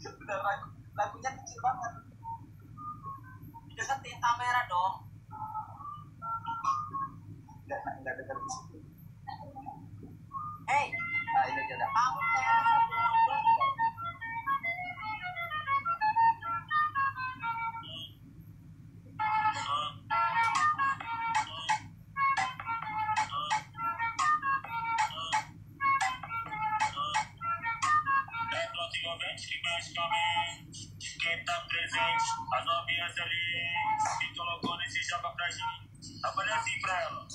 Bener, lagunya kecil banget. Deketin kamera dong. Nggak denger di situ. Hei, Nah ini aja dah. kamu cewek bodoh. Quem tá presente, as novinhas ali, se colocou nesse joga pra gente. Trabalha assim pra ela.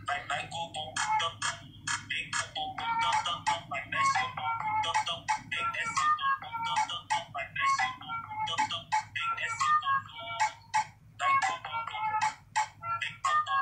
Vai, vai com o bom, tom, tom. Vem com o bom, tom, tom, tom. Vai, mexe o bom, tom, tom. Vem, desce o bom, tom, tom, tom. Vai, mexe o bom, tom, tom. Vem, desce o bom, vai com o bom, vem com o bom.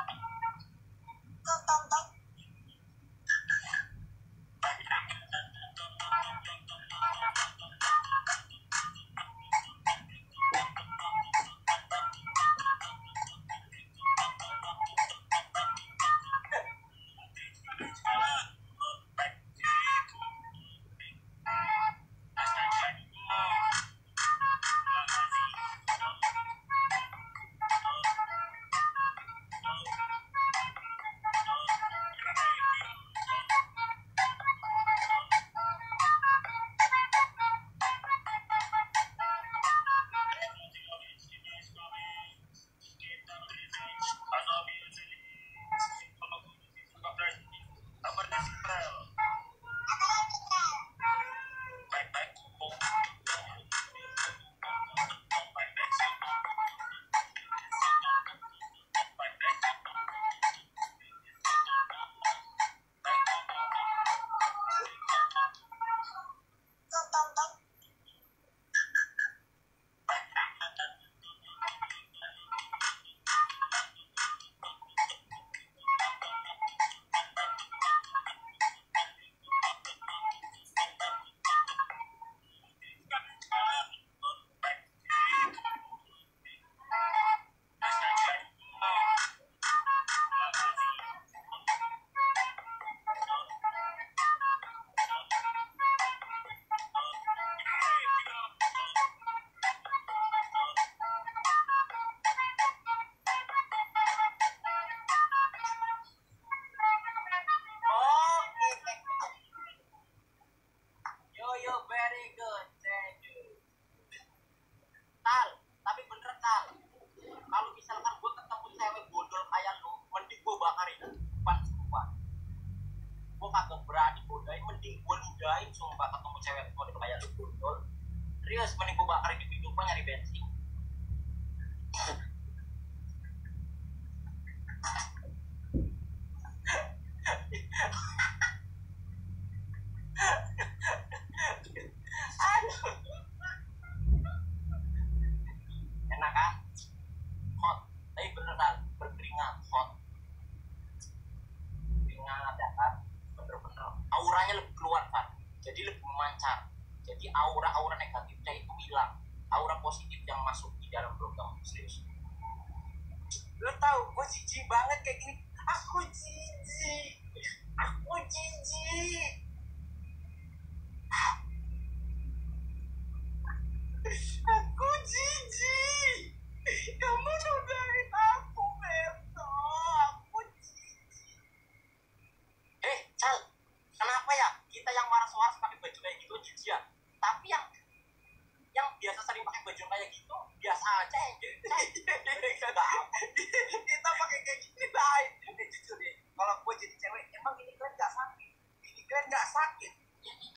Yo, very good, thank you. Tal, tapi bener Tal. Kalau misalkan gue ketemu cewek bodoh kayak lu, mending gue bakarin. Bukan sumpah. Gue kagak berani bodain, mending gue ludahin sumpah ketemu cewek bodoh kayak lu bodoh. Serius, mending gue bakarin di pintu gue nyari bensin. Enak kan? Hot, tapi beneran berkeringat, hot. Keringat ya kan? Bener-bener auranya lebih keluar kan? Jadi lebih memancar. Jadi aura-aura negatifnya itu hilang. Aura positif yang masuk di dalam program. Serius. Lo tau, gue jijik banget kayak gini. Aku jijik. Aku jijik. Aku jijik. Kamu nodain aku, Beto. Aku jijik. Cal, kenapa ya kita yang waras-waras pakai baju kayak gitu jijik ya? Tapi yang biasa sering pakai baju kayak gitu biasa aja ya.